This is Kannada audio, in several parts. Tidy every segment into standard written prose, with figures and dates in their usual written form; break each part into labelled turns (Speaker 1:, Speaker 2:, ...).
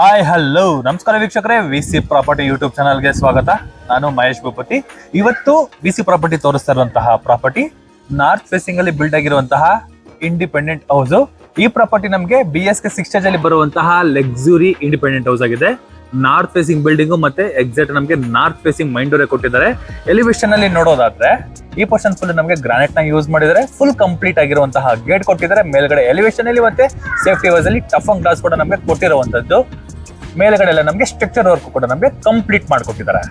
Speaker 1: ಹಾಯ್ ಹಲೋ ನಮಸ್ಕಾರ ವೀಕ್ಷಕರೇ, ವಿಸಿ ಪ್ರಾಪರ್ಟಿ ಯೂಟ್ಯೂಬ್ ಚಾನಲ್ಗೆ ಸ್ವಾಗತ. ನಾನು ಮಹೇಶ್ ಭೂಪತಿ. ಇವತ್ತು ವಿಸಿ ಪ್ರಾಪರ್ಟಿ ತೋರಿಸ್ತಾ ಇರುವಂತಹ ಪ್ರಾಪರ್ಟಿ ನಾರ್ತ್ ಫೇಸಿಂಗ್ ಅಲ್ಲಿ ಬಿಲ್ಡ್ ಆಗಿರುವಂತಹ ಇಂಡಿಪೆಂಡೆಂಟ್ ಹೌಸ್. ಈ ಪ್ರಾಪರ್ಟಿ ನಮಗೆ BSK 6 ಸ್ಟೇಜ್ ಅಲ್ಲಿ ಬರುವಂತಹ ಲಕ್ಸುರಿ ಇಂಡಿಪೆಂಡೆಂಟ್ ಹೌಸ್ ಆಗಿದೆ. ನಾರ್ತ್ ಫೇಸಿಂಗ್ ಬಿಲ್ಡಿಂಗ್ ಮತ್ತೆ ಎಕ್ಸಾಕ್ಟ್ ನಮಗೆ ನಾರ್ತ್ ಫೇಸಿಂಗ್ ಮೈನ್ ಡೋರ್ ಕೊಟ್ಟಿದ್ದಾರೆ. ಎಲಿವೇಶನ್ ಅಲ್ಲಿ ನೋಡೋದಾದ್ರೆ ಈ ಪೋರ್ಷನ್ ಫುಲ್ ನಮಗೆ ಗ್ರಾನೈಟ್ ನ ಯೂಸ್ ಮಾಡಿದರೆ ಫುಲ್ ಕಂಪ್ಲೀಟ್ ಆಗಿರುವಂತಹ ಗೇಟ್ ಕೊಟ್ಟಿದ್ದಾರೆ. ಮೇಲ್ಗಡೆ ಎಲಿವೇಶನ್ ಅಲ್ಲಿ ಮತ್ತೆ ಸೇಫ್ಟಿ ವೈಸ್ ಅಲ್ಲಿ ಟಫ್ ಅಂಡ್ ಗ್ಲಾಸ್ ಕೂಡ ನಮಗೆ ಕೊಟ್ಟಿರುವಂತದ್ದು. ಮೇಲ್ಗಡೆ ಎಲ್ಲ ನಮಗೆ ಸ್ಟ್ರಕ್ಚರ್ ವರ್ಕ್ ಕೂಡ ನಮಗೆ ಕಂಪ್ಲೀಟ್ ಮಾಡಿಕೊಟ್ಟಿದ್ದಾರೆ.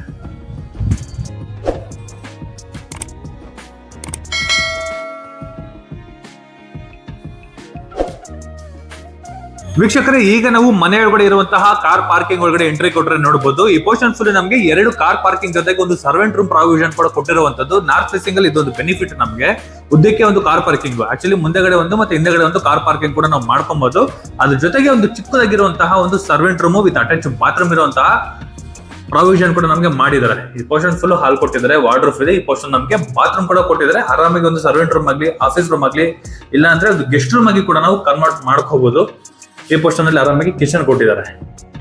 Speaker 1: ವೀಕ್ಷಕರೇ, ಈಗ ನಾವು ಮನೆ ಒಳಗಡೆ ಇರುವಂತಹ ಕಾರ್ ಪಾರ್ಕಿಂಗ್ ಒಳಗಡೆ ಎಂಟ್ರಿ ಕೊಟ್ಟರೆ ನೋಡಬಹುದು. ಈ ಪೋರ್ಷನ್ ಫುಲ್ ನಮಗೆ 2 ಕಾರ್ ಪಾರ್ಕಿಂಗ್ ಜೊತೆಗೆ ಒಂದು ಸರ್ವೆಂಟ್ ರೂಮ್ ಪ್ರಾವಿಷನ್ ಕೂಡ ಕೊಟ್ಟಿರುವಂತದ್ದು. ನಾರ್ತ್ ಫೇಸಿಂಗ್ ಅಲ್ಲಿ ಇದೊಂದು ಬೆನಿಫಿಟ್ ನಮಗೆ. ಉದ್ದಕ್ಕೆ ಒಂದು ಕಾರ್ ಪಾರ್ಕಿಂಗ್, ಆಕ್ಚುಲಿ ಮುಂದೆಗಡೆ ಒಂದು ಮತ್ತೆ ಹಿಂದೆಗಡೆ ಒಂದು ಕಾರ್ ಪಾರ್ಕಿಂಗ್ ಕೂಡ ನಾವು ಮಾಡ್ಕೊಬಹುದು. ಅದ್ರ ಜೊತೆಗೆ ಒಂದು ಚಿಕ್ಕದಾಗಿರುವಂತಹ ಒಂದು servant room with attach bathroom ಇರುವಂತಹ ಪ್ರಾವಿಷನ್ ಕೂಡ ನಮಗೆ ಮಾಡಿದ್ದಾರೆ. ಈ ಪೋರ್ಷನ್ ಫುಲ್ ಹಾಲ್ ಕೊಟ್ಟಿದ್ದಾರೆ, ವಾರ್ಡ್ರೋಬ್ ಇದೆ. ಈ ಪೋರ್ಷನ್ ನಮಗೆ ಬಾತ್ರೂಮ್ ಕೂಡ ಕೊಟ್ಟಿದ್ದಾರೆ. ಆರಾಮಾಗಿ ಒಂದು ಸರ್ವೆಂಟ್ ರೂಮ್ ಆಗ್ಲಿ, ಆಫೀಸ್ ರೂಮ್ ಆಗ್ಲಿ, ಇಲ್ಲ ಅಂದ್ರೆ ಒಂದು ಗೆಸ್ಟ್ ರೂಮ್ ಆಗಿ ಕೂಡ ನಾವು ಕನ್ವರ್ಟ್ ಮಾಡ್ಕೋಬಹುದು. ಈ ಪೋರ್ಷನ್ ಅಲ್ಲಿ ಆರಾಮಾಗಿ ಕಿಚನ್ ಕೊಟ್ಟಿದ್ದಾರೆ.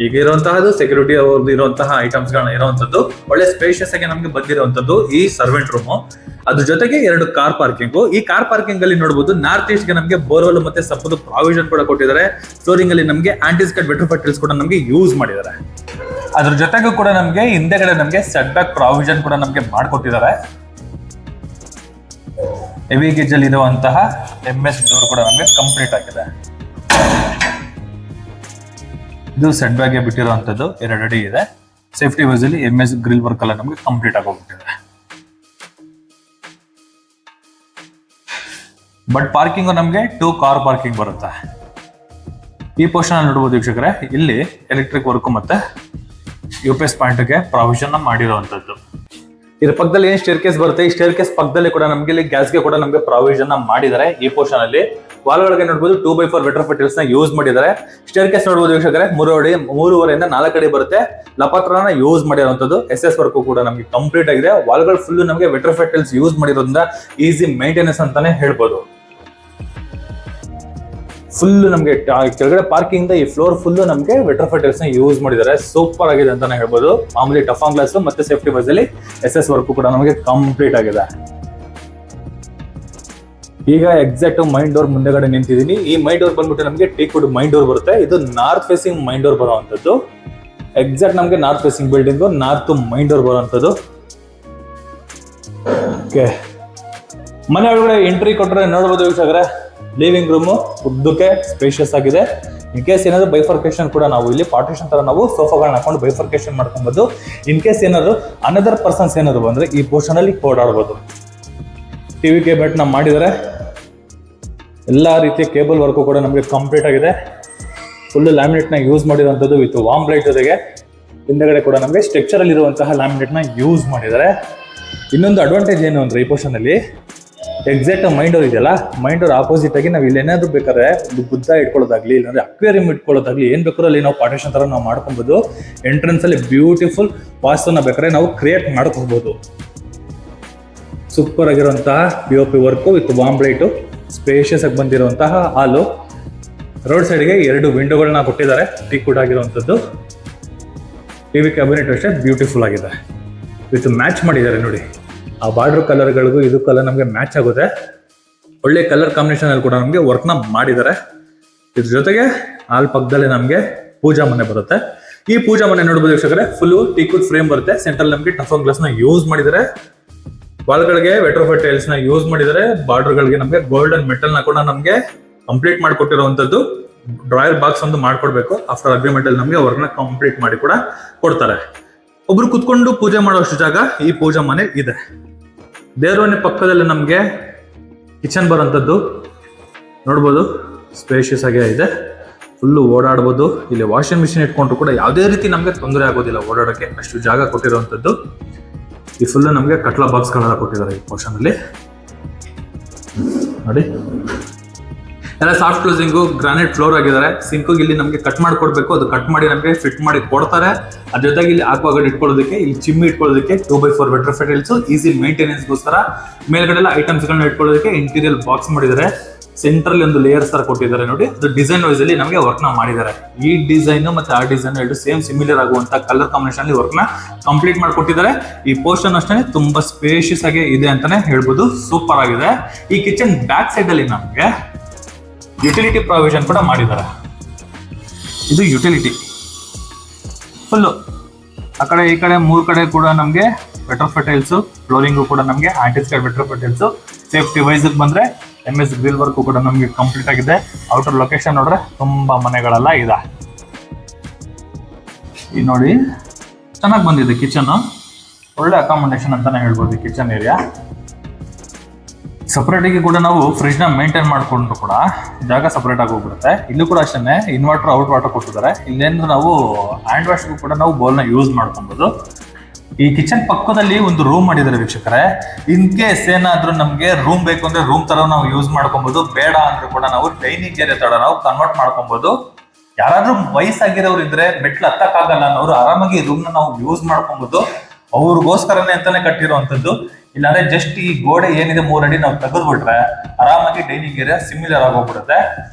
Speaker 1: ಈಗ ಇರುವಂತಹದ್ದು ಸೆಕ್ಯೂರಿಟಿ ಅವ್ರದ್ದು ಇರುವಂತಹ ಐಟಮ್ಸ್ ಗಳನ್ನ ಇರುವಂತದ್ದು ಒಳ್ಳೆ ಸ್ಪೇಷಿಯಸ್ ಆಗಿ ನಮಗೆ ಬಂದಿರುವಂತದ್ದು ಈ ಸರ್ವೆಂಟ್ ರೂಮ್. ಅದ್ರ ಜೊತೆಗೆ 2 ಕಾರ್ ಪಾರ್ಕಿಂಗ್. ಈ ಕಾರ್ ಪಾರ್ಕಿಂಗ್ ಅಲ್ಲಿ ನೋಡಬಹುದು ನಾರ್ತ್ ಈಸ್ಟ್ ಗೆ ನಮಗೆ ಬೋರ್ವೆಲ್ ಮತ್ತೆ ಸಪ್ಪದು ಪ್ರಾವಿಷನ್ ಕೂಡ ಕೊಟ್ಟಿದ್ದಾರೆ. ಫ್ಲೋರಿಂಗ್ ಅಲ್ಲಿ ನಮಗೆ ಆಂಟಿಸ್ಕಟ್ ವೆಟ್ರೋಫೈಟ್ ಟೈಲ್ಸ್ ಕೂಡ ನಮಗೆ ಯೂಸ್ ಮಾಡಿದ್ದಾರೆ. ಅದ್ರ ಜೊತೆಗೂ ಕೂಡ ನಮಗೆ ಹಿಂದೆಗಡೆ ನಮಗೆ ಸೆಟ್ ಬ್ಯಾಕ್ ಪ್ರಾವಿಷನ್ ಕೂಡ ನಮಗೆ ಮಾಡಿಕೊಟ್ಟಿದ್ದಾರೆ. ಹೆವಿ ಗೇಜ್ ಅಲ್ಲಿ ಇರುವಂತಹ MS ಡೋರ್ ಕೂಡ ನಮಗೆ ಕಂಪ್ಲೀಟ್ ಆಗಿದೆ. ಇದು ಸೆಟ್ ಬ್ಯಾಗ್ ಗೆ ಬಿಟ್ಟಿರುವಂತದ್ದು 2 ಅಡಿ ಇದೆ. ಸೇಫ್ಟಿ ವೈಸ್ ಅಲ್ಲಿ MS ಗ್ರಿಲ್ ವರ್ಕ್ ಎಲ್ಲ ನಮಗೆ ಕಂಪ್ಲೀಟ್ ಆಗೋಗ್ಬಿಟ್ಟಿದೆ. ಬಟ್ ಪಾರ್ಕಿಂಗ್ ನಮಗೆ 2 ಕಾರ್ ಪಾರ್ಕಿಂಗ್ ಬರುತ್ತೆ. ಈ ಪೋರ್ಷನ್ ಅಲ್ಲಿ ನೋಡಬಹುದು ವೀಕ್ಷಕರೇ, ಇಲ್ಲಿ ಎಲೆಕ್ಟ್ರಿಕ್ ವರ್ಕ್ ಮತ್ತೆ UPS ಪಾಯಿಂಟ್ ಗೆ ಪ್ರಾವಿಷನ್ ಮಾಡಿರುವಂತದ್ದು. ಇದ್ರ ಪಕ್ಕದಲ್ಲಿ ಏನ್ ಸ್ಟೇರ್ ಕೇಸ್ ಬರುತ್ತೆ, ಈ ಸ್ಟೇರ್ ಕೇಸ್ ಪಕ್ಕದಲ್ಲಿ ಕೂಡ ನಮಗೆ ಇಲ್ಲಿ ಗ್ಯಾಸ್ ಗೆ ಕೂಡ ನಮಗೆ ಪ್ರಾವಿಷನ್ ಮಾಡಿದ್ದಾರೆ. ಈ ಪೋರ್ಷನ್ ಅಲ್ಲಿ ವಾಲ್ ಒಳಗೆ ನೋಡಬಹುದು 2x4 ವೆಟ್ರೋಫೈಟ್ ಟೈಲ್ಸ್ ನ ಯೂಸ್ ಮಾಡಿದ್ದಾರೆ. ಸ್ಟೇರ್ ಕೇಸ್ ನೋಡಬಹುದು ವೀಕ್ಷಕರೇ, 3.5 4 ಅಡಿ ಬರುತ್ತೆ. ಲಪಾತ್ರನ ಯೂಸ್ ಮಾಡಿರುವಂತದ್ದು. SS ವರ್ಕ್ ಕೂಡ ನಮಗೆ ಕಂಪ್ಲೀಟ್ ಆಗಿದೆ. ವಾಲ್ಗಳು ಫುಲ್ ನಮಗೆ ವೆಟ್ರೋಫೈಟ್ ಟೈಲ್ಸ್ ಯೂಸ್ ಮಾಡಿರೋದ್ರಿಂದ ಈಸಿ ಮೇಂಟೆನೆನ್ಸ್ ಅಂತಾನೆ ಹೇಳ್ಬೋದು. ಫುಲ್ ನಮಗೆ ಕೆಳಗಡೆ ಪಾರ್ಕಿಂಗ್ ಈ ಫ್ಲೋರ್ ಫುಲ್ ನಮಗೆ ವೆಟ್ರೋಫೈಟ್ ಟೈಲ್ಸ್ ನ ಯೂಸ್ ಮಾಡಿದ್ದಾರೆ. ಸೂಪರ್ ಆಗಿದೆ ಅಂತಾನೆ ಹೇಳ್ಬೋದು. ಮಾಮೂಲಿ ಟಫ್ ಆನ್ ಗ್ಲಾಸ್ ಮತ್ತೆ ಸೇಫ್ಟಿ ವೈಸ್ ಅಲ್ಲಿ SS ವರ್ಕ್ ಕೂಡ ನಮಗೆ ಕಂಪ್ಲೀಟ್ ಆಗಿದೆ. ಈಗ ಎಕ್ಸಾಕ್ಟ್ ಮೈನ್ ಡೋರ್ ಮುಂದೆಗಡೆ ನಿಂತಿದ್ದೀನಿ. ಈ ಮೈನ್ ಡೋರ್ ಬಂದ್ಬಿಟ್ಟು ನಮಗೆ ಟೀಕ್ವುಡ್ ಮೈನ್ ಡೋರ್ ಬರುತ್ತೆ. ಇದು ನಾರ್ತ್ ಫೇಸಿಂಗ್ ಮೈನ್ ಡೋರ್ ಬರುವಂತದ್ದು. ಎಕ್ಸಾಕ್ಟ್ ನಮಗೆ north facing building north main door ಬರುವಂತದ್ದು. ಓಕೆ, ಮನೆ ಒಳಗಡೆ ಎಂಟ್ರಿ ಕೊಟ್ಟರೆ ನೋಡಬಹುದು ವೀಕ್ಷಕರೇ, ಲಿವಿಂಗ್ ರೂಮ್ ಉದ್ದಕ್ಕೆ ಸ್ಪೇಷಿಯಸ್ ಆಗಿದೆ. ಇನ್ ಕೇಸ್ ಏನಾದ್ರು ಬೈಫರ್ಕೇಶನ್ ಕೂಡ ನಾವು ಇಲ್ಲಿ ಪಾರ್ಟಿಷನ್ ತರ ನಾವು ಸೋಫಾಗಳನ್ನ ಹಾಕೊಂಡು ಬೈಫರ್ಕೇಶನ್ ಮಾಡ್ಕೊಬಹುದು. ಇನ್ ಕೇಸ್ ಏನಾದ್ರು ಅನದರ್ ಪರ್ಸನ್ಸ್ ಏನಾದ್ರು ಬಂದ್ರೆ ಈ ಪೋರ್ಷನ್ ಅಲ್ಲಿ ಓಡಾಡಬಹುದು. ಟಿವಿ ಕೇಬಲ್ ನ ಮಾಡಿದರೆ ಎಲ್ಲಾ ರೀತಿಯ ಕೇಬಲ್ ವರ್ಕ್ ಕೂಡ ನಮಗೆ ಕಂಪ್ಲೀಟ್ ಆಗಿದೆ. ಫುಲ್ ಲ್ಯಾಮಿನೇಟ್ ನ ಯೂಸ್ ಮಾಡಿರುವಂತದ್ದು ವಿತ್ ವಾರ್ಮ್ ಲೈಟ್ ಜೊತೆಗೆ ಹಿಂದೆಗಡೆ ಕೂಡ ನಮಗೆ ಸ್ಟ್ರಕ್ಚರ್ ಅಲ್ಲಿ ಇರುವಂತಹ ಲ್ಯಾಮಿನೇಟ್ ನ ಯೂಸ್ ಮಾಡಿದ್ದಾರೆ. ಇನ್ನೊಂದು ಅಡ್ವಾಂಟೇಜ್ ಏನು ಅಂದ್ರೆ ಈ ಪೋರ್ಷನ್ ಅಲ್ಲಿ ಎಕ್ಸಾಕ್ಟ್ ಮೈನ್ ಡೋರ್ ಇದೆಯಲ್ಲ, ಮೈನ್ ಡೋರ್ ಆಪೋಸಿಟ್ ಆಗಿ ನಾವು ಇಲ್ಲಿ ಏನಾದ್ರು ಬೇಕಾದ್ರೆ ಒಂದು ಬುದ್ಧ ಇಟ್ಕೊಳ್ಳೋದಾಗ್ಲಿ, ಇಲ್ಲಾಂದ್ರೆ ಅಕ್ವೇರಿಯಂ ಇಟ್ಕೊಳ್ಳೋದಾಗ್ಲಿ, ಏನ್ ಬೇಕಾದ್ರೂ ಅಲ್ಲಿ ನಾವು ಪಾರ್ಟಿಷನ್ ತರ ನಾವು ಮಾಡ್ಕೊಬಹುದು. ಎಂಟ್ರೆನ್ಸ್ ಅಲ್ಲಿ ಬ್ಯೂಟಿಫುಲ್ ವಾಸ್ತುನ ಬೇಕಾದ್ರೆ ನಾವು ಕ್ರಿಯೇಟ್ ಮಾಡ್ಕೋಬಹುದು. ಸೂಪರ್ ಆಗಿರುವಂತಹ POP work with warm light, spacious ಆಗಿ ಬಂದಿರುವಂತಹ ಹಾಲು. ರೋಡ್ ಸೈಡ್ಗೆ 2 ವಿಂಡೋಗಳನ್ನ ಕೊಟ್ಟಿದ್ದಾರೆ, ಟೀಕ್ವುಡ್ ಆಗಿರುವಂತದ್ದು. ಟಿವಿ ಕ್ಯಾಬಿನೆಟ್ ಅಷ್ಟೇ ಬ್ಯೂಟಿಫುಲ್ ಆಗಿದೆ. ವಿತ್ ಮ್ಯಾಚ್ ಮಾಡಿದ್ದಾರೆ ನೋಡಿ, ಆ ಬಾರ್ಡರ್ ಕಲರ್ಗಳಿಗೂ ಇದು ಕಲರ್ ನಮಗೆ ಮ್ಯಾಚ್ ಆಗುತ್ತೆ. ಒಳ್ಳೆ ಕಲರ್ ಕಾಂಬಿನೇಷನ್ ಅಲ್ಲಿ ಕೂಡ ನಮಗೆ ವರ್ಕ್ ನ ಮಾಡಿದ್ದಾರೆ. ಇದ್ರ ಜೊತೆಗೆ ಹಾಲ್ ಪಕ್ಕದಲ್ಲಿ ನಮಗೆ ಪೂಜಾ ಮನೆ ಬರುತ್ತೆ. ಈ ಪೂಜಾ ಮನೆ ನೋಡಬಹುದು ವೀಕ್ಷಕರೇ, ಫುಲ್ ಟೀಕ್ವುಡ್ ಫ್ರೇಮ್ ಬರುತ್ತೆ. ಸೆಂಟ್ರಲ್ ನಮಗೆ ಟಫ್ ಆನ್ ಗ್ಲಾಸ್ ನ ಯೂಸ್ ಮಾಡಿದ್ದಾರೆ. ವಾಲ್ಗಳಿಗೆ ವೆಟ್ರೋಫೈಟ್ ಟೈಲ್ಸ್ ನ ಯೂಸ್ ಮಾಡಿದ್ದಾರೆ. ಬಾರ್ಡರ್ ಗಳಿಗೆ ನಮಗೆ ಗೋಲ್ಡನ್ ಮೆಟಲ್ ನ ಕೂಡ ನಮಗೆ ಕಂಪ್ಲೀಟ್ ಮಾಡಿಕೊಟ್ಟಿರುವಂತದ್ದು. ಡ್ರಾಯರ್ ಬಾಕ್ಸ್ ಒಂದು ಮಾಡ್ಕೊಡ್ಬೇಕು. ಆಫ್ಟರ್ ಅಗ್ರಿಮೆಂಟ್ ಅಲ್ಲಿ ನಮಗೆ ವರ್ಕ್ ನ ಕಂಪ್ಲೀಟ್ ಮಾಡಿ ಕೂಡ ಕೊಡ್ತಾರೆ. ಒಬ್ರು ಕುತ್ಕೊಂಡು ಪೂಜೆ ಮಾಡುವಷ್ಟು ಜಾಗ ಈ ಪೂಜಾ ಮನೆ ಇದೆ. ದೇವ್ರ ಮನೆ ಪಕ್ಕದಲ್ಲಿ ನಮಗೆ ಕಿಚನ್ ಬರುವಂತದ್ದು ನೋಡ್ಬೋದು, ಸ್ಪೇಷಿಯಸ್ ಆಗಿ ಇದೆ. ಫುಲ್ಲು ಓಡಾಡ್ಬೋದು. ಇಲ್ಲಿ ವಾಷಿಂಗ್ ಮಿಷಿನ್ ಇಟ್ಕೊಂಡ್ರು ಕೂಡ ಯಾವುದೇ ರೀತಿ ನಮಗೆ ತೊಂದರೆ ಆಗೋದಿಲ್ಲ ಓಡಾಡೋಕ್ಕೆ, ಅಷ್ಟು ಜಾಗ ಕೊಟ್ಟಿರುವಂತದ್ದು. ಈ ಫುಲ್ ನಮಗೆ ಕಟ್ಲ ಬಾಕ್ಸ್ ಗಳನ್ನ ಕೊಟ್ಟಿದ್ದಾರೆ ಈ ಪೋರ್ಷನ್ ಅಲ್ಲಿ ನೋಡಿ. ಎಲ್ಲ ಸಾಫ್ಟ್ ಕ್ಲೋಸಿಂಗು, ಗ್ರಾನೈಟ್ ಫ್ಲೋರ್ ಆಗಿದ್ದಾರೆ. ಸಿಂಕ್ ಇಲ್ಲಿ ನಮಗೆ ಕಟ್ ಮಾಡಿಕೊಡ್ಬೇಕು, ಅದು ಕಟ್ ಮಾಡಿ ನಮಗೆ ಫಿಟ್ ಮಾಡಿ ಕೊಡ್ತಾರೆ. ಅದ್ರ ಜೊತೆಗೆ ಇಲ್ಲಿ ಆಕ್ವಾಗಾರ್ಡ್ ಇಟ್ಕೊಳ್ಳೋದಕ್ಕೆ, ಇಲ್ಲಿ ಚಿಮ್ಮಿ ಇಟ್ಕೊಳ್ಳೋದಕ್ಕೆ 2x4 ವೆಟ್ರೋಫೈಟ್ ಟೈಲ್ಸ್ ಈಸಿ ಮೇಂಟೆನೆನ್ಸ್ ಗೋಸ್ಕರ. ಮೇಲ್ಗಡೆ ಎಲ್ಲ ಐಟಮ್ಸ್ ಗಳನ್ನ ಇಟ್ಕೊಳ್ಳೋದಕ್ಕೆ ಇಂಟೀರಿಯರ್ ಬಾಕ್ಸ್ ಮಾಡಿದ್ದಾರೆ. ಸೆಂಟ್ರಲ್ಲಿ ಒಂದು ಲೇಯರ್ಸ್ ತರ ಕೊಟ್ಟಿದ್ದಾರೆ ನೋಡಿ, ಅದು ಡಿಸೈನ್ ವೈಸ್ ಅಲ್ಲಿ ನಮಗೆ ವರ್ಕ್ ನ ಮಾಡಿದ್ದಾರೆ. ಈ ಡಿಸೈನ್ ಮತ್ತೆ ಆ ಡಿಸೈನ್ ಎರಡು ಸೇಮ್ ಸಿಮಿಲರ್ ಆಗುವಂತ ಕಲರ್ ಕಾಂಬಿನೇಷನ್ ಅಲ್ಲಿ ವರ್ಕ್ ನ ಕಂಪ್ಲೀಟ್ ಮಾಡ್ಕೊಟ್ಟಿದ್ದಾರೆ. ಈ ಪೋರ್ಷನ್ ಅಷ್ಟೇ ತುಂಬಾ ಸ್ಪೇಷಿಯಸ್ ಆಗಿ ಇದೆ ಅಂತಾನೆ ಹೇಳ್ಬೋದು, ಸೂಪರ್ ಆಗಿದೆ. ಈ ಕಿಚನ್ ಬ್ಯಾಕ್ ಸೈಡ್ ಅಲ್ಲಿ ನಮಗೆ ಯುಟಿಲಿಟಿ ಪ್ರಾವಿಷನ್ ಕೂಡ ಮಾಡಿದ್ದಾರೆ. ಇದು ಯುಟಿಲಿಟಿ ಫುಲ್ಲು ಆ ಕಡೆ ಈ ಕಡೆ 3 ಕಡೆ ಕೂಡ ನಮಗೆ ವೆಟ್ರೋಫೆಟೈಲ್ಸ್, ಫ್ಲೋರಿಂಗು ಕೂಡ ನಮಗೆ ಆಂಟಿಸ್ಕೈಡ್ ವೆಟ್ರೋಫೆಟೈಲ್ಸ್. ಸೇಫ್ಟಿ ವೈಸ್ ಬಂದ್ರೆ MS ಗ್ರಿಲ್ ವರ್ಕ್ ಕೂಡ ನಮಗೆ ಕಂಪ್ಲೀಟ್ ಆಗಿದೆ. ಔಟರ್ ಲೊಕೇಶನ್ ನೋಡ್ರೆ ತುಂಬಾ ಮನೆಗಳೆಲ್ಲ ಇದೆ. ಈ ನೋಡಿ ಚೆನ್ನಾಗಿ ಬಂದಿದೆ ಕಿಚನ್, ಒಳ್ಳೆ ಅಕಾಮಡೇಷನ್ ಅಂತಾನೆ ಹೇಳ್ಬೋದು. ಕಿಚನ್ ಏರಿಯಾ ಸಪರೇಟ್ ಆಗಿ ಕೂಡ ನಾವು ಫ್ರಿಡ್ಜ್ ನ ಮೇಂಟೈನ್ ಮಾಡ್ಕೊಂಡ್ರು ಕೂಡ ಜಾಗ ಸಪರೇಟ್ ಆಗಿ ಹೋಗ್ಬಿಡುತ್ತೆ. ಇಲ್ಲೂ ಕೂಡ ಅಷ್ಟೇ ಇನ್ವರ್ಟರ್ ಔಟ್ ವಾಟರ್ ಕೊಟ್ಟಿದ್ದಾರೆ. ಇಲ್ಲೇಂದ್ರೆ ನಾವು ಹ್ಯಾಂಡ್ ವಾಶ್ ಕೂಡ ನಾವು ಬೌಲ್ ನ ಯೂಸ್ ಮಾಡ್ಕೊಬಹುದು. ಈ ಕಿಚನ್ ಪಕ್ಕದಲ್ಲಿ ಒಂದು ರೂಮ್ ಮಾಡಿದ್ದಾರೆ ವೀಕ್ಷಕರೇ. ಇನ್ ಕೇಸ್ ಏನಾದ್ರೂ ನಮ್ಗೆ ರೂಮ್ ಬೇಕು ಅಂದ್ರೆ ರೂಮ್ ತರ ನಾವು ಯೂಸ್ ಮಾಡ್ಕೊಬಹುದು, ಬೇಡ ಅಂದ್ರೆ ಕೂಡ ನಾವು ಡೈನಿಂಗ್ ಏರಿಯಾ ತರ ನಾವು ಕನ್ವರ್ಟ್ ಮಾಡ್ಕೊಬಹುದು. ಯಾರಾದ್ರೂ ವಯಸ್ಸಾಗಿರೋರು ಇದ್ರೆ ಮೆಟ್ಲು ಹತ್ತಕ್ಕಾಗಲ್ಲ ಅನ್ನೋರು ಆರಾಮಾಗಿ ರೂಮ್ ನ ನಾವು ಯೂಸ್ ಮಾಡ್ಕೊಬಹುದು. ಅವ್ರಿಗೋಸ್ಕರನೇ ಅಂತಾನೆ ಕಟ್ಟಿರುವಂತದ್ದು. ಇಲ್ಲಾಂದ್ರೆ ಜಸ್ಟ್ ಈ ಗೋಡೆ ಏನಿದೆ 3 ಅಡಿ ನಾವು ತೆಗೆದ್ಬಿಟ್ರೆ ಆರಾಮಾಗಿ ಡೈನಿಂಗ್ ಏರಿಯಾ ಸಿಮಿಲರ್ ಆಗೋಗ್ಬಿಡುತ್ತೆ.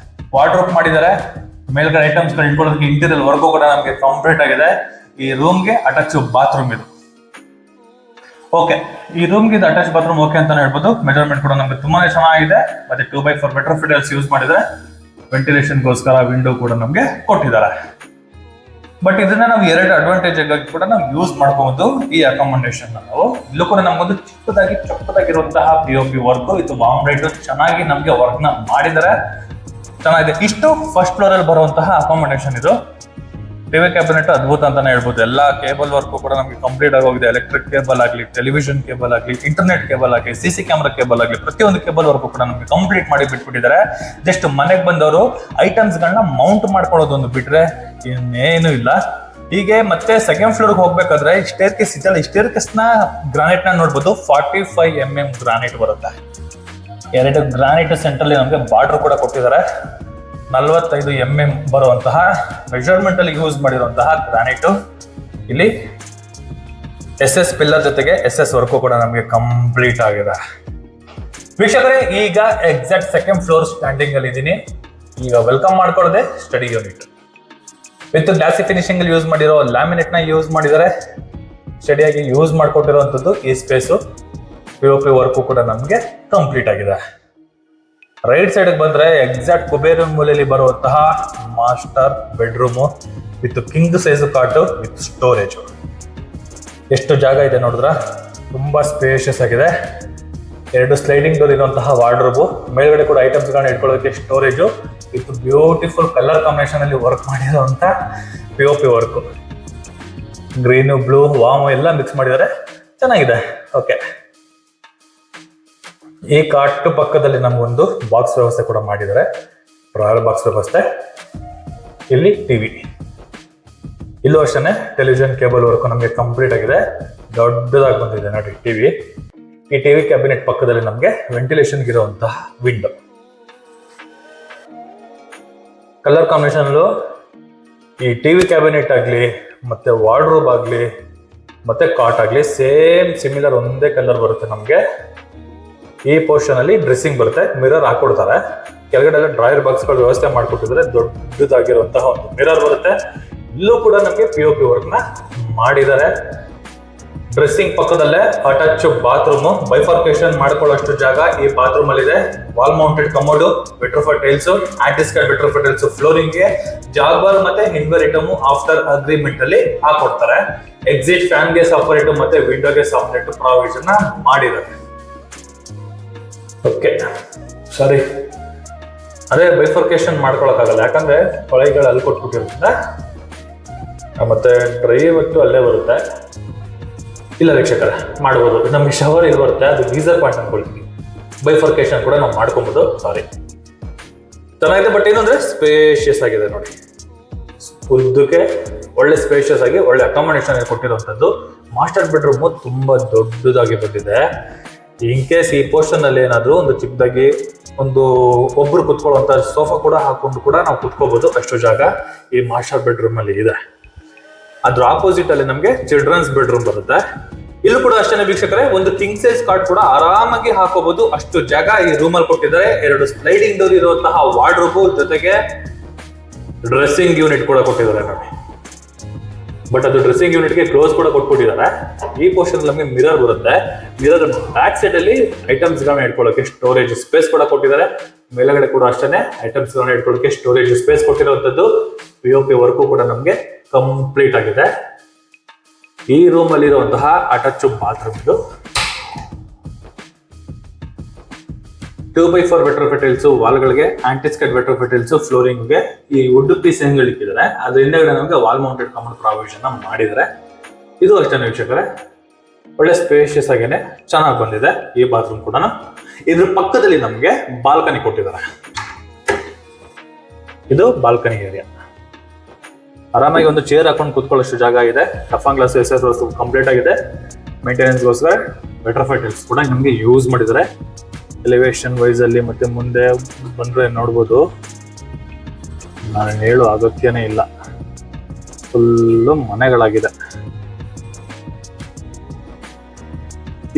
Speaker 1: ವಾರ್ಡ್ರೋಬ್ ಮಾಡಿದ್ದಾರೆ, ಮೇಲ್ಗಡೆ ಐಟಮ್ಸ್ ಗಳು ಇಟ್ಕೊಳ್ಳೋದಕ್ಕೆ ಇಂಟೀರಿಯರ್ ವರ್ಗು ಕೂಡ ನಮಗೆ ಕಂಪ್ಲೀಟ್ ಆಗಿದೆ. ಈ ರೂಮ್ಗೆ ಅಟ್ಯಾಚ್ ಬಾತ್ರೂಮ್ ಇದು. ಓಕೆ, ಈ ರೂಮ್ಗೆ ಇದು ಅಟ್ಯಾಚ್ ಬಾತ್ರೂಮ್ ಓಕೆ ಅಂತಾನೆ ಹೇಳ್ಬೋದು. ಮೆಜರ್ಮೆಂಟ್ ಕೂಡ ನಮಗೆ ತುಂಬಾನೇ ಚೆನ್ನಾಗಿದೆ. ಮತ್ತೆ 2x4 ವೆಟ್ರೋಫಿಟೈಲ್ಸ್ ಯೂಸ್ ಮಾಡಿದ್ರೆ ವೆಂಟಿಲೇಷನ್ಗೋಸ್ಕರ ವಿಂಡೋ ಕೂಡ ನಮಗೆ ಕೊಟ್ಟಿದ್ದಾರೆ. ಬಟ್ ಇದನ್ನ ನಾವು 2 ಅಡ್ವಾಂಟೇಜ್ ಆಗಿ ಕೂಡ ನಾವು ಯೂಸ್ ಮಾಡ್ಕೋಬಹುದು ಈ ಅಕಾಮಡೇಷನ್. ನಾವು ಇಲ್ಲೂ ಕೂಡ ನಮಗೊಂದು ಚಿಕ್ಕದಾಗಿರುವಂತಹ POP ವರ್ಕ್ ಇದು ಬಾಂಬ್ರೈಟ್ ಚೆನ್ನಾಗಿ ನಮಗೆ ವರ್ಕ್ ನ ಮಾಡಿದರೆ ಚೆನ್ನಾಗಿದೆ. ಇಷ್ಟು ಫಸ್ಟ್ ಫ್ಲೋರ್ ಅಲ್ಲಿ ಬರುವಂತಹ ಅಕಾಮಡೇಷನ್. ಇದು ಟಿವಿ ಕ್ಯಾಬಿನೆಟ್ ಅದ್ಭುತ ಅಂತಾನೆ ಹೇಳ್ಬೋದು. ಎಲ್ಲಾ ಕೇಬಲ್ ವರ್ಕ್ ಕೂಡ ನಮಗೆ ಕಂಪ್ಲೀಟ್ ಆಗಿ ಹೋಗಿದೆ. ಎಲೆಕ್ಟ್ರಿಕ್ ಕೇಬಲ್ ಆಗಲಿ, ಟೆಲಿವಿಷನ್ ಕೇಬಲ್ ಆಗಲಿ, ಇಂಟರ್ನೆಟ್ ಕೇಬಲ್ ಆಗಲಿ, CC ಕ್ಯಾಮೆರಾ ಕೇಬಲ್ ಆಗಲಿ, ಪ್ರತಿಯೊಂದು ಕೇಬಲ್ ವರ್ಕ್ ಕೂಡ ನಮಗೆ ಕಂಪ್ಲೀಟ್ ಮಾಡಿ ಬಿಟ್ಬಿಟ್ಟಿದ್ದಾರೆ. ಜಸ್ಟ್ ಮನೆಗೆ ಬಂದವರು ಐಟಮ್ಸ್ ಗಳನ್ನ ಮೌಂಟ್ ಮಾಡ್ಕೊಳ್ಳೋದೊಂದು ಬಿಟ್ರೆ ಇನ್ನೇನು ಇಲ್ಲ. ಹೀಗೆ ಮತ್ತೆ ಸೆಕೆಂಡ್ ಫ್ಲೋರ್ಗೆ ಹೋಗ್ಬೇಕಾದ್ರೆ ಸ್ಟೇರ್ ಕೇಸ್ ಇದೆಯಲ್ಲ, ಈ ಸ್ಟೇರ್ ಕೇಸ್ ನ ಗ್ರಾನೈಟ್ ನ ನೋಡ್ಬೋದು. 45 mm ಗ್ರಾನೈಟ್ ಬರುತ್ತೆ. 2 ಗ್ರಾನೈಟ್ ಸೆಂಟ್ರಲ್ಲಿ ನಮಗೆ ಬಾರ್ಡರ್ ಕೂಡ ಕೊಟ್ಟಿದ್ದಾರೆ. 45 mm ಬರುವಂತಹ ಮೆಜರ್ಮೆಂಟ್ ಅಲ್ಲಿ ಯೂಸ್ ಮಾಡಿರುವಂತಹ ಗ್ರಾನೈಟ್. ಇಲ್ಲಿ SS ಪಿಲ್ಲರ್ ಜೊತೆಗೆ SS ವರ್ಕು ಕೂಡ ನಮಗೆ ಕಂಪ್ಲೀಟ್ ಆಗಿದೆ. ವೀಕ್ಷಕರೇ, ಈಗ ಎಕ್ಸಾಕ್ಟ್ ಸೆಕೆಂಡ್ ಫ್ಲೋರ್ ಸ್ಟ್ಯಾಂಡಿಂಗ್ ಅಲ್ಲಿ ಇದ್ದೀನಿ. ಈಗ ವೆಲ್ಕಮ್ ಮಾಡ್ಕೊಳ್ಳದೆ study unit with glossy finishing ಅಲ್ಲಿ ಯೂಸ್ ಮಾಡಿರೋ ಲ್ಯಾಮಿನೇಟ್ ನ ಯೂಸ್ ಮಾಡಿದ್ದಾರೆ. ಸ್ಟಡಿಯಾಗಿ ಯೂಸ್ ಮಾಡ್ಕೊಟ್ಟಿರುವಂತದ್ದು ಈ ಸ್ಪೇಸು. POP ವರ್ಕು ಕೂಡ ನಮಗೆ ಕಂಪ್ಲೀಟ್ ಆಗಿದೆ. ರೈಟ್ ಸೈಡ್ ಬಂದ್ರೆ ಎಕ್ಸಾಕ್ಟ್ ಕುಬೇರ ಮೂಲೆಯಲ್ಲಿ ಬರುವಂತಹ master bedroom with king size ಕಾಟು ವಿತ್ ಸ್ಟೋರೇಜ್. ಎಷ್ಟು ಜಾಗ ಇದೆ ನೋಡಿದ್ರ, ತುಂಬಾ ಸ್ಪೇಷಿಯಸ್ ಆಗಿದೆ. 2 ಸ್ಲೈಡಿಂಗ್ ಡೋರ್ ಇರುವಂತಹ ವಾರ್ಡ್ರೋಬು, ಮೇಲ್ಗಡೆ ಕೂಡ ಐಟಮ್ಸ್ ಗಳನ್ನ ಇಟ್ಕೊಳ್ಳೋಕೆ storage with beautiful colour combination ಅಲ್ಲಿ ವರ್ಕ್ ಮಾಡಿರುವಂತ POP work. Green, blue, warm ಎಲ್ಲ ಮಿಕ್ಸ್ ಮಾಡಿದ್ದಾರೆ, ಚೆನ್ನಾಗಿದೆ. ಓಕೆ, ಈ ಕಾಟ್ ಪಕ್ಕದಲ್ಲಿ ನಮಗೊಂದು ಬಾಕ್ಸ್ ವ್ಯವಸ್ಥೆ ಕೂಡ ಮಾಡಿದ್ದಾರೆ, ಡ್ರಾಯರ್ ಬಾಕ್ಸ್ ವ್ಯವಸ್ಥೆ. ಇಲ್ಲಿ ಟಿವಿ, ಇಲ್ಲೂ ಅಷ್ಟೇ ಟೆಲಿವಿಷನ್ ಕೇಬಲ್ ವರ್ಕ್ ನಮಗೆ ಕಂಪ್ಲೀಟ್ ಆಗಿದೆ. ದೊಡ್ಡದಾಗಿ ಬಂದಿದೆ ನೋಡಿ ಟಿವಿ. ಈ ಟಿವಿ ಕ್ಯಾಬಿನೆಟ್ ಪಕ್ಕದಲ್ಲಿ ನಮಗೆ ವೆಂಟಿಲೇಷನ್ ಇರುವಂತಹ ವಿಂಡೋ. ಕಲರ್ ಕಾಂಬಿನೇಷನ್ ಈ ಟಿವಿ ಕ್ಯಾಬಿನೆಟ್ ಆಗಲಿ ಮತ್ತೆ ವಾರ್ಡ್ರೋಬ್ ಆಗಲಿ ಮತ್ತೆ ಕಾಟ್ ಆಗಲಿ ಸೇಮ್ ಸಿಮಿಲರ್ ಒಂದೇ ಕಲರ್ ಬರುತ್ತೆ ನಮಗೆ. ಈ ಪೋರ್ಷನ್ ಅಲ್ಲಿ ಡ್ರೆಸ್ಸಿಂಗ್ ಬರುತ್ತೆ, ಮಿರರ್ ಹಾಕೊಡ್ತಾರೆ. ಕೆಳಗಡೆ ಎಲ್ಲ ಡ್ರಾಯರ್ ಬಾಕ್ಸ್ ಗಳು ವ್ಯವಸ್ಥೆ ಮಾಡ್ಕೊಟ್ಟಿದ್ರೆ ದೊಡ್ಡದಾಗಿರುವಂತಹ ಒಂದು ಮಿರರ್ ಬರುತ್ತೆ. ಇಲ್ಲೂ ಕೂಡ ನಮಗೆ POP ವರ್ಕ್ ನ ಮಾಡಿದ್ದಾರೆ. ಡ್ರೆಸ್ಸಿಂಗ್ ಪಕ್ಕದಲ್ಲೇ ಅಟ್ಯಾಚ್ ಬಾತ್ರೂಮ್, ಬೈಫರ್ಕೇಶನ್ ಮಾಡ್ಕೊಳ್ಳೋಷ್ಟು ಜಾಗ ಈ ಬಾತ್ರೂಮ್ ಅಲ್ಲಿ ಇದೆ. Wall mounted commode, vitrified tiles, antiskid vitrified tiles, flooring ಗೆ ಜಾಗ್ವಾರ್ ಮತ್ತೆ ಇನ್ವರಿಟಮ್ ಆಫ್ಟರ್ ಅಗ್ರಿಮೆಂಟ್ ಅಲ್ಲಿ ಹಾಕೊಡ್ತಾರೆ. ಎಕ್ಸಿಟ್ ಫ್ಯಾನ್ ಗೆ ಸಪರೇಟ್ ಮತ್ತೆ ವಿಂಡೋಗೆ ಸಪರೇಟ್ ಪ್ರಾವಿಷನ್ ಮಾಡಿದ್ದಾರೆ. ಓಕೆ, ಸರಿ, ಅದೇ ಬೈಫರ್ಕೇಶನ್ ಮಾಡ್ಕೊಳಕ್ಕಾಗಲ್ಲ, ಯಾಕಂದ್ರೆ ಕೊಳೆಗಳು ಅಲ್ಲಿ ಕೊಟ್ಬಿಟ್ಟಿರುತ್ತೆ. ಮತ್ತೆ ಡ್ರೈ ಮತ್ತು ಅಲ್ಲೇ ಬರುತ್ತೆ. ಇಲ್ಲ ವೀಕ್ಷಕರ, ಮಾಡ್ಬೋದು. ನಮಗೆ ಶವರ್ ಇಲ್ಲಿ ಬರುತ್ತೆ, ಅದು ಗೀಸರ್ ಪಾಯಿಂಟ್ ಅನ್ಕೊಳ್ತೀವಿ. ಬೈಫರ್ಕೇಶನ್ ಕೂಡ ನಾವು ಮಾಡ್ಕೊಬೋದು. ಸಾರಿ, ಚೆನ್ನಾಗಿದೆ. ಬಟ್ ಏನಂದ್ರೆ ಸ್ಪೇಷಿಯಸ್ ಆಗಿದೆ ನೋಡಿ, ಉದ್ದಕ್ಕೆ ಒಳ್ಳೆ ಸ್ಪೇಷಿಯಸ್ ಆಗಿ ಒಳ್ಳೆ ಅಕಾಮಡೇಷನ್ ಕೊಟ್ಟಿರುವಂತದ್ದು. ಮಾಸ್ಟರ್ ಬೆಡ್ರೂಮ್ ತುಂಬಾ ದೊಡ್ಡದಾಗಿ ಬಂದಿದೆ. ಇನ್ ಕೇಸ್ ಈ ಪೋರ್ಷನ್ ಅಲ್ಲಿ ಏನಾದ್ರು ಒಂದು ಚಿಕ್ಕದಾಗಿ ಒಬ್ರು ಕುತ್ಕೊಳ್ಳುವಂತ ಸೋಫಾ ಕೂಡ ಹಾಕೊಂಡು ಕೂಡ ನಾವು ಕುತ್ಕೋಬಹುದು, ಅಷ್ಟು ಜಾಗ ಈ ಮಾಸ್ಟರ್ ಬೆಡ್ರೂಮ್ ಅಲ್ಲಿ ಇದೆ. ಅದ್ರ ಆಪೋಸಿಟ್ ಅಲ್ಲಿ ನಮಗೆ ಚಿಲ್ಡ್ರನ್ಸ್ ಬೆಡ್ರೂಮ್ ಬರುತ್ತೆ. ಇಲ್ಲೂ ಕೂಡ ಅಷ್ಟೇ ವೀಕ್ಷಕರೇ, ಒಂದು ಕಿಂಗ್ ಸೈಜ್ ಕಾಟ್ ಕೂಡ ಆರಾಮಾಗಿ ಹಾಕೋಬಹುದು, ಅಷ್ಟು ಜಾಗ ಈ ರೂಮ್ ಅಲ್ಲಿ ಕೊಟ್ಟಿದ್ದಾರೆ. 2 ಸ್ಲೈಡಿಂಗ್ ಡೋರ್ ಇರುವಂತಹ ವಾರ್ಡ್ರೋಬ್ ಜೊತೆಗೆ ಡ್ರೆಸ್ಸಿಂಗ್ ಯೂನಿಟ್ ಕೂಡ ಕೊಟ್ಟಿದ್ದಾರೆ ನೋಡಿ. ಬಟ್ ಅದು ಡ್ರೆಸ್ಸಿಂಗ್ ಯೂನಿಟ್ ಗೆ ಕ್ಲೋಸ್ ಕೂಡ ಕೊಟ್ಬಿಟ್ಟಿದ್ದಾರೆ. ಈ ಪೋರ್ಷನ್ ನಮಗೆ ಮಿರರ್ ಬರುತ್ತೆ. ಮಿರರ್ ಬ್ಯಾಕ್ ಸೈಡ್ ಅಲ್ಲಿ ಐಟಮ್ಸ್ ಗಳನ್ನ ಇಟ್ಕೊಳ್ಳೋಕೆ ಸ್ಟೋರೇಜ್ ಸ್ಪೇಸ್ ಕೂಡ ಕೊಟ್ಟಿದ್ದಾರೆ. ಮೇಲ್ಗಡೆ ಕೂಡ ಅಷ್ಟೇ ಐಟಮ್ಸ್ ಗಳನ್ನ ಇಟ್ಕೊಳ್ಳೋಕೆ ಸ್ಟೋರೇಜ್ ಸ್ಪೇಸ್ ಕೊಟ್ಟಿರುವಂತದ್ದು. POP ವರ್ಕು ಕೂಡ ನಮಗೆ ಕಂಪ್ಲೀಟ್ ಆಗಿದೆ. ಈ ರೂಮ್ ಅಲ್ಲಿ ಇರುವಂತಹ ಅಟ್ಯಾಚ್ ಬಾತ್ರೂಮ್ ಇದು. 2x4 ವೆಟ್ರೋಫಿಟಿಲ್ಸ್ ವಾಲ್ಗಳಿಗೆ, ಆಂಟಿಸ್ಕಟ್ ವೆಟ್ರೋಫಿಟಿಲ್ಸ್ ಫ್ಲೋರಿಂಗ್ಗೆ, ಈ ವುಡ್ ಪೀಸ್ ಇಕ್ಕಿದ್ದಾರೆ. ಅದ್ರ ಹಿಂದೆಗಡೆ ನಮಗೆ ವಾಲ್ ಮೌಂಟೆಡ್ ಕಮೋಡ್ ಪ್ರಾವಿಷನ್ ಮಾಡಿದ್ದಾರೆ. ಇದು ಅಷ್ಟೇ ವೀಕ್ಷಕರೇ, ಒಳ್ಳೆ ಸ್ಪೇಷಿಯಸ್ ಆಗೇನೆ ಚೆನ್ನಾಗಿ ಬಂದಿದೆ ಈ ಬಾತ್ರೂಮ್ ಕೂಡ. ಇದ್ರ ಪಕ್ಕದಲ್ಲಿ ನಮಗೆ ಬಾಲ್ಕನಿ ಕೊಟ್ಟಿದ್ದಾರೆ. ಇದು ಬಾಲ್ಕನಿ ಏರಿಯಾ. ಆರಾಮಾಗಿ ಒಂದು ಚೇರ್ ಹಾಕೊಂಡು ಕೂತ್ಕೊಳ್ಳೋಷ್ಟು ಜಾಗ ಇದೆ. ಟಫಾನ್ ಗ್ಲಾಸ್ ಕಂಪ್ಲೀಟ್ ಆಗಿದೆ. ಮೇಂಟೆನೆನ್ಸ್ಗೋಸ್ಕರ ವೆಟ್ರೋಫಿಟಿಲ್ಸ್ ಕೂಡ ನಮಗೆ ಯೂಸ್ ಮಾಡಿದ್ದಾರೆ. ಎಲಿವೇಶನ್ ವೈಸ್ ಅಲ್ಲಿ ಮತ್ತೆ ಮುಂದೆ ಬಂದ್ರೆ ನೋಡ್ಬೋದು, ನಾನು ಹೇಳೋ ಅಗತ್ಯನೇ ಇಲ್ಲ, ಫುಲ್ಲು ಮನೆಗಳಾಗಿದೆ.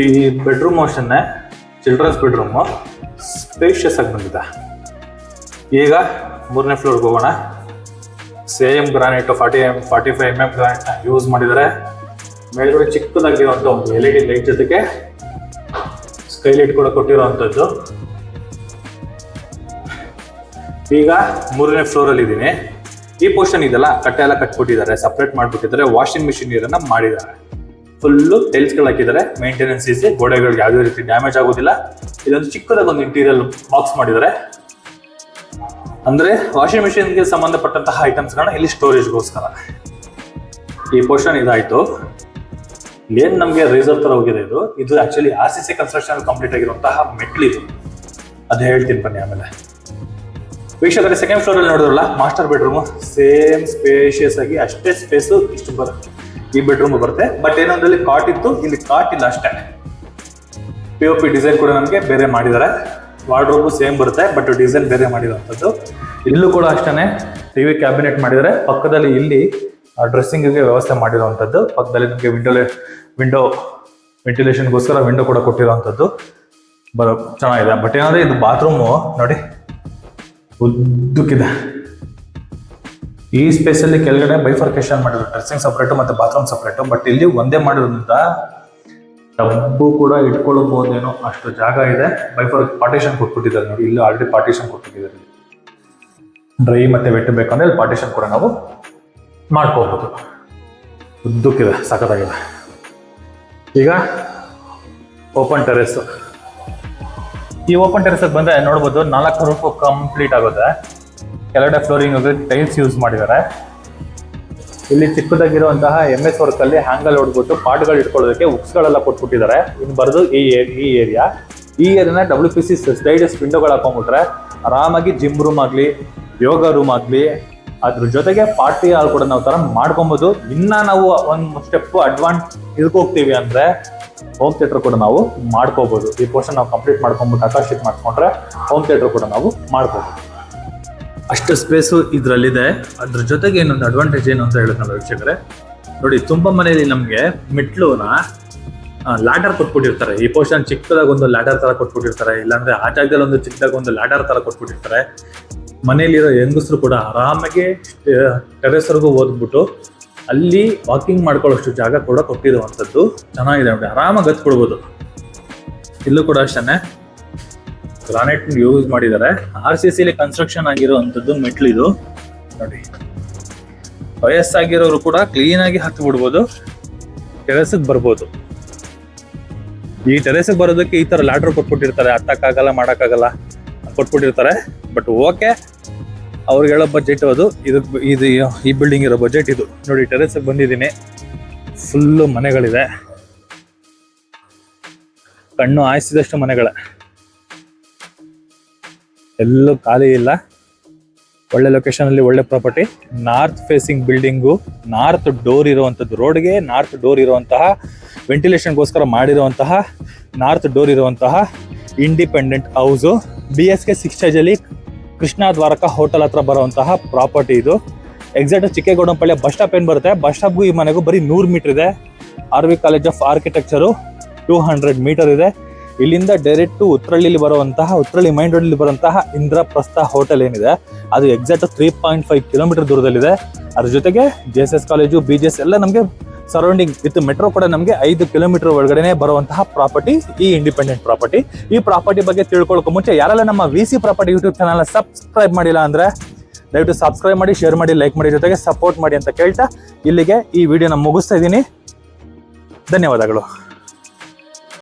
Speaker 1: ಈ ಬೆಡ್ರೂಮ್ ಅಷ್ಟನ್ನೇ ಚಿಲ್ಡ್ರನ್ಸ್ ಬೆಡ್ರೂಮ್ ಸ್ಪೇಷಿಯಸ್ ಆಗಿ ಬಂದಿದೆ. ಈಗ 3ನೇ ಫ್ಲೋರ್ಗೆ ಹೋಗೋಣ. Same granite 45 mm granite use ಮಾಡಿದ್ದಾರೆ. ಮೇಲ್ಗಡೆ ಚಿಕ್ಕದಾಗಿರುವಂತ ಒಂದು LED ಲೈಟ್ ಜೊತೆಗೆ ಸ್ಕೈಲೈಟ್ ಕೂಡ ಕೊಟ್ಟಿರುವಂತದ್ದು. ಈಗ 3ನೇ ಫ್ಲೋರ್ ಅಲ್ಲಿ ಇದ್ದೀನಿ. ಈ ಪೋರ್ಷನ್ ಇದೆಲ್ಲ ಕಟ್ಟೆ ಎಲ್ಲ ಕಟ್ಬಿಟ್ಟಿದ್ದಾರೆ, ಸಪರೇಟ್ ಮಾಡ್ಬಿಟ್ಟಿದ್ದಾರೆ. ವಾಷಿಂಗ್ ಮಿಷಿನ್ ನೀರನ್ನ ಮಾಡಿದ್ದಾರೆ. ಫುಲ್ಲು ಟೈಲ್ಸ್ ಗಳು ಹಾಕಿದ್ದಾರೆ. ಮೇಂಟೆನೆನ್ಸ್ ಇದೆ, ಗೋಡೆಗಳಿಗೆ ಯಾವುದೇ ರೀತಿ ಡ್ಯಾಮೇಜ್ ಆಗೋದಿಲ್ಲ. ಇದೊಂದು ಚಿಕ್ಕದಾಗಿ ಒಂದು ಇಂಟೀರಿಯರ್ ಬಾಕ್ಸ್ ಮಾಡಿದ್ದಾರೆ. ಅಂದ್ರೆ ವಾಷಿಂಗ್ ಮಿಷಿನ್ಗೆ ಸಂಬಂಧಪಟ್ಟಂತಹ ಐಟಮ್ಸ್ ಗಳನ್ನ ಇಲ್ಲಿ ಸ್ಟೋರೇಜ್ಗೋಸ್ಕರ. ಈ ಪೋರ್ಷನ್ ಇದಾಯ್ತು. ಏನ್ ನಮಗೆ ರೇಸರ್ ತರ ಹೋಗಿದೆ ಇದು ಆಕ್ಚುಲಿ RCC ಕನ್ಸ್ಟ್ರಕ್ಷನ್ ಕಂಪ್ಲೀಟ್ ಆಗಿರುವಂತಹ ಮೆಟ್ಲ್ ಇದು. ಅದು ಹೇಳ್ತೀನಿ ಬನ್ನಿ ಆಮೇಲೆ. ವೀಕ್ಷಕರೇ, 2nd ಫ್ಲೋರ್ ಅಲ್ಲಿ ನೋಡಿದ್ರಲ್ಲ ಮಾಸ್ಟರ್ ಬೆಡ್ರೂಮ್, ಸೇಮ್ ಸ್ಪೇಷಿಯಸ್ ಆಗಿ ಅಷ್ಟೇ ಸ್ಪೇಸ್ ಇಷ್ಟು ಬರುತ್ತೆ ಈ ಬೆಡ್ರೂಮ್ ಬರುತ್ತೆ. ಬಟ್ ಏನಂದ್ರೆ ಕಾಟ್ ಇತ್ತು, ಇಲ್ಲಿ ಕಾಟ್ ಇಲ್ಲ ಅಷ್ಟೇ. POP ಡಿಸೈನ್ ಕೂಡ ನಮಗೆ ಬೇರೆ ಮಾಡಿದ್ದಾರೆ. ವಾರ್ಡ್ರೋಬ್ ಸೇಮ್ ಬರುತ್ತೆ, ಬಟ್ ಡಿಸೈನ್ ಬೇರೆ ಮಾಡಿರುವಂತದ್ದು. ಇಲ್ಲೂ ಕೂಡ ಅಷ್ಟೇ TV ಕ್ಯಾಬಿನೆಟ್ ಮಾಡಿದ್ದಾರೆ. ಪಕ್ಕದಲ್ಲಿ ಇಲ್ಲಿ ಡ್ರೆಸ್ಸಿಂಗ್ಗೆ ವ್ಯವಸ್ಥೆ ಮಾಡಿರುವಂಥದ್ದು. ಪಕ್ಕದಲ್ಲಿ ನಮಗೆ ವಿಂಡೋ ವೆಂಟಿಲೇಷನ್ಗೋಸ್ಕರ ವಿಂಡೋ ಕೂಡ ಕೊಟ್ಟಿರುವಂಥದ್ದು ಚೆನ್ನಾಗಿದೆ. ಬಟ್ ಏನಂದ್ರೆ ಇದು ಬಾತ್ರೂಮು ನೋಡಿ ಉದ್ದಕ್ಕಿದೆ. ಈ ಸ್ಪೇಸಲ್ಲಿ ಕೆಳಗಡೆ ಬೈಫರ್ಕೇಶನ್ ಮಾಡಿದ್ರು, ಡ್ರೆಸ್ಸಿಂಗ್ ಸಪ್ರೇಟು ಮತ್ತು ಬಾತ್ರೂಮ್ ಸಪ್ರೇಟು. ಬಟ್ ಇಲ್ಲಿ ಒಂದೇ ಮಾಡಿರೋದ್ರಿಂದ ಟಬ್ಬು ಕೂಡ ಇಟ್ಕೊಳ್ಬಹುದೇನೋ ಅಷ್ಟು ಜಾಗ ಇದೆ. ಪಾರ್ಟಿಷನ್ ಕೊಟ್ಬಿಟ್ಟಿದ್ದಾರೆ ನೋಡಿ. ಇಲ್ಲಿ ಆಲ್ರೆಡಿ ಪಾರ್ಟಿಷನ್ ಕೊಟ್ಬಿಟ್ಟಿದ್ದಾರೆ. ಡ್ರೈ ಮತ್ತೆ ವೆಟ್ ಬೇಕಂದ್ರೆ ಇಲ್ಲಿ ಪಾರ್ಟಿಷನ್ ಕೂಡ ನಾವು ಮಾಡ್ಕೋಬಹುದು. ಉದ್ದಕ್ಕಿದೆ, ಸಖತ್ತಾಗಿದೆ. ಈಗ ಓಪನ್ ಟೆರೆಸ್. ಈ ಓಪನ್ ಟೆರೆಸ್ ಬಂದ್ರೆ ನೋಡ್ಬೋದು 4 ರೂಫ್ ಕಂಪ್ಲೀಟ್ ಆಗುತ್ತೆ. ಕೆಳಗಡೆ ಫ್ಲೋರಿಂಗ್ ಟೈಲ್ಸ್ ಯೂಸ್ ಮಾಡಿದ್ದಾರೆ. ಇಲ್ಲಿ ಚಿಕ್ಕದಾಗಿರುವಂತಹ MS ವರ್ಕ್ ಅಲ್ಲಿ ಹ್ಯಾಂಗಲ್ ಹೊಡ್ಬಿಟ್ಟು ಪಾಟ್ಗಳು ಇಟ್ಕೊಳ್ಳೋದಕ್ಕೆ ಉಕ್ಸ್ಗಳೆಲ್ಲ ಕೊಟ್ಬಿಟ್ಟಿದ್ದಾರೆ. ಇನ್ನು ಬರೋದು ಈ ಏರಿಯಾನ WPC ಸ್ಲೈಡಸ್ ವಿಂಡೋಗಳು ಹಾಕೊಂಡ್ಬಿಟ್ರೆ ಆರಾಮಾಗಿ ಜಿಮ್ ರೂಮ್ ಆಗ್ಲಿ, ಯೋಗ ರೂಮ್ ಆಗ್ಲಿ, ಅದ್ರ ಜೊತೆಗೆ ಪಾರ್ಟಿ ಹಾಲ್ ಕೂಡ ನಾವು ತರ ಮಾಡ್ಕೊಬಹುದು. ಇನ್ನ ನಾವು ಒಂದು ಸ್ಟೆಪ್ ಅಡ್ವಾನ್ಸ್ ಇದಕ್ಕೆ ಹೋಗ್ತೀವಿ ಅಂದ್ರೆ ಹೋಮ್ ಥಿಯೇಟರ್ ಕೂಡ ನಾವು ಮಾಡ್ಕೋಬಹುದು. ಈ ಪೋರ್ಷನ್ ನಾವು ಕಂಪ್ಲೀಟ್ ಮಾಡ್ಕೊಂಡ್ಬಿಟ್ಟು ಆಕರ್ಷಿತ್ ಮಾಡ್ಕೊಂಡ್ರೆ ಹೋಮ್ ಥಿಯೇಟರ್ ಕೂಡ ನಾವು ಮಾಡ್ಕೋಬಹುದು. ಅಷ್ಟು ಸ್ಪೇಸು ಇದ್ರಲ್ಲಿದೆ. ಅದ್ರ ಜೊತೆಗೆ ಇನ್ನೊಂದು ಅಡ್ವಾಂಟೇಜ್ ಏನು ಅಂತ ಹೇಳಿದ್ನಲ್ಲ ವೀಕ್ಷಕರೇ, ನೋಡಿ ತುಂಬ ಮನೆಯಲ್ಲಿ ನಮಗೆ ಮೆಟ್ಲುನ ಲ್ಯಾಡರ್ ಕೊಟ್ಬಿಟ್ಟಿರ್ತಾರೆ. ಈ ಪೋರ್ಷನ್ ಚಿಕ್ಕದಾಗ ಒಂದು ಲ್ಯಾಡರ್ ತರ ಕೊಟ್ಬಿಟ್ಟಿರ್ತಾರೆ, ಇಲ್ಲಾಂದ್ರೆ ಆ ಜಾಗದಲ್ಲಿ ಒಂದು ಚಿಕ್ಕದಾಗ ಒಂದು ಲ್ಯಾಡರ್ ತರ ಕೊಟ್ಬಿಟ್ಟಿರ್ತಾರೆ. ಮನೆಯಲ್ಲಿರೋ ಹೆಂಗಸರು ಕೂಡ ಆರಾಮಾಗಿ ಟೆರೆಸ್ವರೆಗೂ ಓದ್ಬಿಟ್ಟು ಅಲ್ಲಿ ವಾಕಿಂಗ್ ಮಾಡ್ಕೊಳ್ಳೋಷ್ಟು ಜಾಗ ಕೂಡ ಕೊಟ್ಟಿರುವಂಥದ್ದು ಚೆನ್ನಾಗಿದೆ ನೋಡಿ. ಆರಾಮಾಗಿ ಹತ್ಬಿಡ್ಬೋದು. ಇಲ್ಲೂ ಕೂಡ ಅಷ್ಟೇ ಗ್ರಾನೈಟ್ ಯೂಸ್ ಮಾಡಿದ್ದಾರೆ. RCC ಕನ್ಸ್ಟ್ರಕ್ಷನ್ ಆಗಿರುವಂಥದ್ದು ಮೆಟ್ಲು ಇದು ನೋಡಿ. ವಯಸ್ಸಾಗಿರೋರು ಕೂಡ ಕ್ಲೀನ್ ಆಗಿ ಹತ್ತು ಬಿಡ್ಬೋದು, ಟೆರೆಸ್ಗೆ ಬರ್ಬೋದು. ಈ ಟೆರೆಸ್ಗೆ ಬರೋದಕ್ಕೆ ಈ ತರ ಲ್ಯಾಡರ್ ಕೊಟ್ಬಿಟ್ಟಿರ್ತಾರೆ, ಹತ್ತಕ್ಕಾಗಲ್ಲ ಮಾಡೋಕ್ಕಾಗಲ್ಲ ಕೊಟ್ಬಿಟ್ಟಿರ್ತಾರೆ. ಬಟ್ ಓಕೆ, ಅವ್ರಿಗೆ ಹೇಳೋ ಬಜೆಟ್ ಅದು. ಇದು ಈ ಬಿಲ್ಡಿಂಗ್ ಇರೋ ಬಜೆಟ್ ಇದು ನೋಡಿ. ಟೆರೆಸ್ಗೆ ಬಂದಿದ್ದೀನಿ, ಫುಲ್ಲು ಮನೆಗಳಿದೆ, ಕಣ್ಣು ಆಯಿಸಿದಷ್ಟು ಮನೆಗಳೇ, ಎಲ್ಲೂ ಖಾಲಿ ಇಲ್ಲ. ಒಳ್ಳೆ ಲೊಕೇಶನ್ ಅಲ್ಲಿ ಒಳ್ಳೆ property. North facing building, north door ಇರುವಂಥದ್ದು, ರೋಡ್ಗೆ ನಾರ್ತ್ ಡೋರ್ ಇರುವಂತಹ, ವೆಂಟಿಲೇಷನ್ಗೋಸ್ಕರ ಮಾಡಿರುವಂತಹ ನಾರ್ತ್ ಡೋರ್ ಇರುವಂತಹ ಇಂಡಿಪೆಂಡೆಂಟ್ ಹೌಸು. BSK 6 ಸ್ಟೇಜ್ ಅಲ್ಲಿ ಕೃಷ್ಣ ದ್ವಾರಕ ಹೋಟೆಲ್ ಹತ್ರ ಬರುವಂತಹ ಪ್ರಾಪರ್ಟಿ ಇದು. ಎಕ್ಸಾಕ್ಟ್ ಚಿಕ್ಕೇಗೌಡನಪಳ್ಳಿ ಬಸ್ ಸ್ಟಾಪ್ ಏನ್ ಬರುತ್ತೆ, ಬಸ್ ಸ್ಟಾಪ್ಗೂ ಈ ಮನೆಗೂ ಬರೀ 100 ಮೀಟರ್ ಇದೆ. RV college of architecture 200 meter ಇದೆ. ಇಲ್ಲಿಂದ ಡೈರೆಕ್ಟ್ ಉತ್ರಳ್ಳಿ ಮೈನ್ ರೋಡ್ ಬರುವಂತಹ ಇಂದ್ರಪ್ರಸ್ಥ ಹೋಟೆಲ್ ಏನಿದೆ ಅದು ಎಕ್ಸಾಕ್ಟ್ 3.5 ಕಿಲೋಮೀಟರ್ ದೂರದಲ್ಲಿದೆ. ಅದ್ರ ಜೊತೆಗೆ JSS ಕಾಲೇಜು, BGS ಎಲ್ಲ ನಮಗೆ ಸರೌಂಡಿಂಗ್ ವಿತ್ ಮೆಟ್ರೋ ಕೂಡ ನಮಗೆ 5 ಕಿಲೋಮೀಟರ್ ಒಳಗಡೆ ಬರುವಂತಹ ಪ್ರಾಪರ್ಟಿ ಈ ಇಂಡಿಪೆಂಡೆಂಟ್ ಪ್ರಾಪರ್ಟಿ. ಈ ಪ್ರಾಪರ್ಟಿ ಬಗ್ಗೆ ತಿಳ್ಕೊಳ್ಳೋಕೆ ಮುಂಚೆ ಯಾರೆಲ್ಲ ನಮ್ಮ VC property YouTube channel subscribe ಮಾಡಿಲ್ಲ ಅಂದ್ರೆ ದಯವಿಟ್ಟು ಸಬ್ಸ್ಕ್ರೈಬ್ ಮಾಡಿ, ಶೇರ್ ಮಾಡಿ, ಲೈಕ್ ಮಾಡಿ, ಜೊತೆಗೆ ಸಪೋರ್ಟ್ ಮಾಡಿ ಅಂತ ಕೇಳ್ತಾ ಇಲ್ಲಿಗೆ ಈ ವಿಡಿಯೋನ ಮುಗಿಸ್ತಾ ಇದ್ದೀನಿ. ಧನ್ಯವಾದಗಳು.